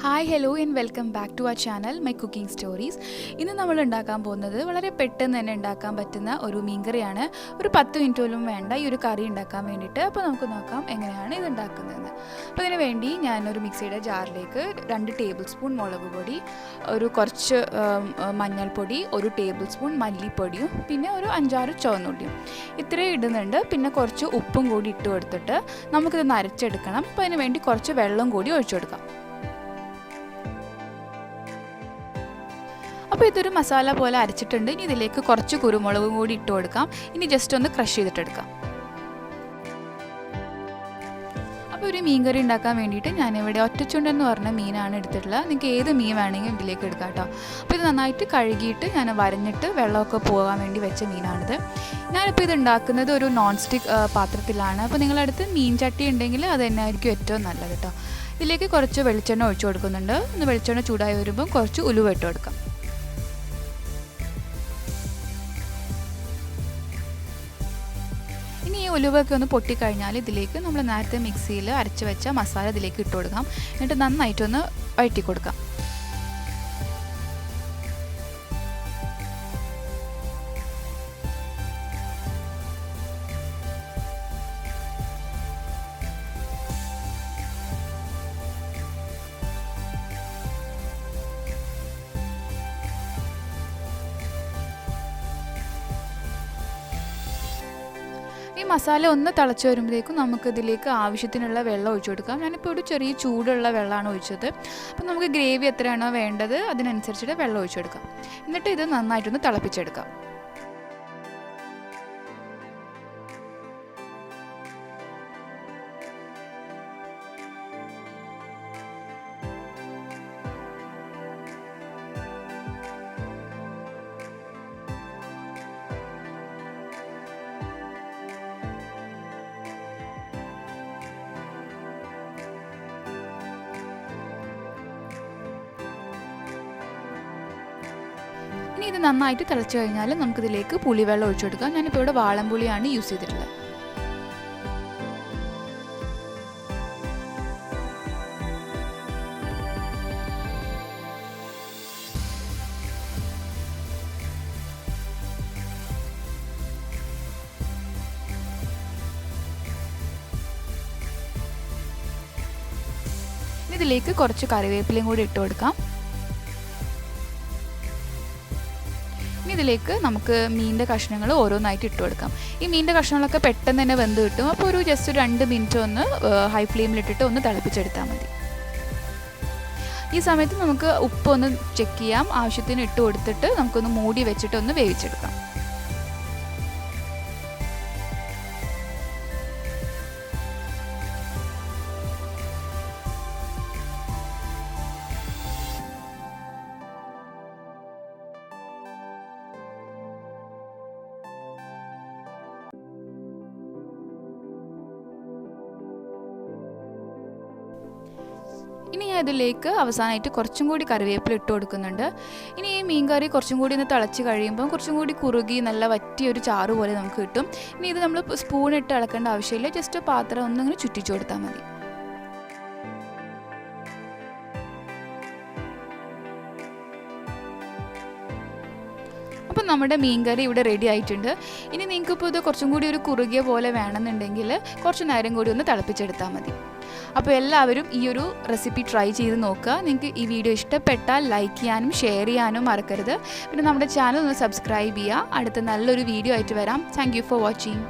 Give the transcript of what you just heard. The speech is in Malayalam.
Hi, hello and welcome back to our channel My Cooking Stories. ഇന്ന് നമ്മൾ ഉണ്ടാക്കാൻ പോകുന്നത് വളരെ പെട്ടെന്ന് തന്നെ ഉണ്ടാക്കാൻ പറ്റുന്ന ഒരു മീൻകറിയാണ്. ഒരു 10 മിനിറ്റ് പോലും വേണ്ട ഈ ഒരു കറി ഉണ്ടാക്കാൻ വേണ്ടിയിട്ട്. അപ്പോൾ നമുക്ക് നോക്കാം എങ്ങനെയാണ് ഇത് ഉണ്ടാക്കുന്നതെന്ന്. അപ്പോൾ ഇതിനു വേണ്ടി ഞാൻ ഒരു മിക്സിയുടെ ജാറിലേക്ക് 2 ടേബിൾ സ്പൂൺ മുളക് പൊടി, ഒരു കുറച്ച് മഞ്ഞൾപ്പൊടി, 1 ടേബിൾ സ്പൂൺ മല്ലിപ്പൊടിയും പിന്നെ ഒരു 5-6 ചുവന്നുള്ളിയും ഇത്രയും ഇടുന്നുണ്ട്. പിന്നെ കുറച്ച് ഉപ്പും കൂടി ഇട്ട് കൊടുത്തിട്ട് നമുക്കിത് അരച്ചെടുക്കണം. അപ്പോൾ അതിന് വേണ്ടി കുറച്ച് വെള്ളം കൂടി ഒഴിച്ചു കൊടുക്കാം. അപ്പോൾ ഇതൊരു മസാല പോലെ അരച്ചിട്ടുണ്ട്. ഇനി ഇതിലേക്ക് കുറച്ച് കുരുമുളകും കൂടി ഇട്ട് കൊടുക്കാം. ഇനി ജസ്റ്റ് ഒന്ന് ക്രഷ് ചെയ്തിട്ടെടുക്കാം. അപ്പോൾ ഒരു മീൻ കറി ഉണ്ടാക്കാൻ വേണ്ടിയിട്ട് ഞാനിവിടെ ഒറ്റച്ചുണ്ടെന്ന് പറഞ്ഞ മീനാണ് എടുത്തിട്ടുള്ളത്. നിങ്ങൾക്ക് ഏത് മീൻ വേണമെങ്കിലും ഇതിലേക്ക് എടുക്കാം കേട്ടോ. അപ്പോൾ ഇത് നന്നായിട്ട് കഴുകിയിട്ട് ഞാൻ വരഞ്ഞിട്ട് വെള്ളമൊക്കെ പോകാൻ വേണ്ടി വെച്ച മീനാണിത്. ഞാനിപ്പോൾ ഇത് ഉണ്ടാക്കുന്നത് ഒരു നോൺ സ്റ്റിക്ക് പാത്രത്തിലാണ്. അപ്പോൾ നിങ്ങളുടെ അടുത്ത് മീൻ ചട്ടി ഉണ്ടെങ്കിൽ അത് തന്നെ ആയിരിക്കും ഏറ്റവും നല്ലത് കേട്ടോ. ഇതിലേക്ക് കുറച്ച് വെളിച്ചെണ്ണ ഒഴിച്ചു കൊടുക്കുന്നുണ്ട്. ഒന്ന് വെളിച്ചെണ്ണ ചൂടായി വരുമ്പോൾ കുറച്ച് ഉലുവ ഇട്ട് കൊടുക്കാം. ഇനി ഈ ഉലുവൊക്കെ ഒന്ന് പൊട്ടിക്കഴിഞ്ഞാൽ ഇതിലേക്ക് നമ്മൾ നേരത്തെ മിക്സിയിൽ അരച്ച് വെച്ച മസാല ഇതിലേക്ക് ഇട്ട് കൊടുക്കാം. എന്നിട്ട് നന്നായിട്ടൊന്ന് വഴറ്റി കൊടുക്കാം. ഈ മസാല ഒന്ന് തിളച്ച് വരുമ്പോഴേക്കും നമുക്കിതിലേക്ക് ആവശ്യത്തിനുള്ള വെള്ളം ഒഴിച്ചു കൊടുക്കാം. ഞാനിപ്പോൾ ഒരു ചെറിയ ചൂടുള്ള വെള്ളമാണ് ഒഴിച്ചത്. അപ്പോൾ നമുക്ക് ഗ്രേവി എത്രയാണോ വേണ്ടത് അതിനനുസരിച്ചിട്ട് വെള്ളം ഒഴിച്ചു കൊടുക്കാം. എന്നിട്ട് ഇത് നന്നായിട്ടൊന്ന് തിളപ്പിച്ചെടുക്കാം. ഇനി ഇത് നന്നായിട്ട് തിളച്ച് കഴിഞ്ഞാൽ നമുക്കിതിലേക്ക് പുളിവെള്ളം ഒഴിച്ചു കൊടുക്കാം. ഞാനിപ്പോൾ ഇവിടെ വാളംപുളിയാണ് യൂസ് ചെയ്തിട്ടുള്ളത്. ഇതിലേക്ക് കുറച്ച് കറിവേപ്പിലയും കൂടി ഇട്ട് കൊടുക്കാം. ഇതിലേക്ക് നമുക്ക് മീനിൻ്റെ കഷ്ണങ്ങൾ ഓരോന്നായിട്ട് ഇട്ട് കൊടുക്കാം. ഈ മീനിൻ്റെ കഷ്ണങ്ങളൊക്കെ പെട്ടെന്ന് തന്നെ വെന്ത് കിട്ടും. അപ്പോൾ ഒരു ജസ്റ്റ് 2 മിനിറ്റ് ഒന്ന് ഹൈ ഫ്ലെയിമിലിട്ടിട്ട് ഒന്ന് തിളപ്പിച്ചെടുത്താൽ മതി. ഈ സമയത്ത് നമുക്ക് ഉപ്പ് ഒന്ന് ചെക്ക് ചെയ്യാം. ആവശ്യത്തിന് ഇട്ട് കൊടുത്തിട്ട് നമുക്കൊന്ന് മൂടി വെച്ചിട്ട് ഒന്ന് വേവിച്ചെടുക്കാം. ഇനി ഞാൻ ഇതിലേക്ക് അവസാനമായിട്ട് കുറച്ചും കൂടി കറിവേപ്പില ഇട്ട് കൊടുക്കുന്നുണ്ട്. ഇനി ഈ മീൻ കറി കുറച്ചും കൂടി ഒന്ന് തിളച്ച് കഴിയുമ്പോൾ കുറച്ചും കൂടി കുറുകി നല്ല വറ്റിയൊരു ചാറ് പോലെ നമുക്ക് കിട്ടും. ഇനി ഇത് നമ്മൾ സ്പൂണിട്ട് ഇളക്കേണ്ട ആവശ്യമില്ല. ജസ്റ്റ് പാത്രം ഒന്നിങ്ങനെ ചുറ്റിച്ചു കൊടുത്താൽ മതി. അപ്പം നമ്മുടെ മീൻ കറി ഇവിടെ റെഡി ആയിട്ടുണ്ട്. ഇനി നിങ്ങൾക്കിപ്പോൾ ഇത് കുറച്ചും കൂടി ഒരു കുറുകിയ പോലെ വേണമെന്നുണ്ടെങ്കിൽ കുറച്ച് നേരം കൂടി ഒന്ന് തിളപ്പിച്ചെടുത്താൽ മതി. അപ്പോൾ എല്ലാവരും ഈ ഒരു റെസിപ്പി ട്രൈ ചെയ്ത് നോക്കുക. നിങ്ങൾക്ക് ഈ വീഡിയോ ഇഷ്ടപ്പെട്ടാൽ ലൈക്ക് ചെയ്യാനും ഷെയർ ചെയ്യാനും മറക്കരുത്. പിന്നെ നമ്മുടെ ചാനൽ ഒന്ന് സബ്സ്ക്രൈബ് ചെയ്യുക. അടുത്ത നല്ലൊരു വീഡിയോ ആയിട്ട് വരാം. Thank you for watching.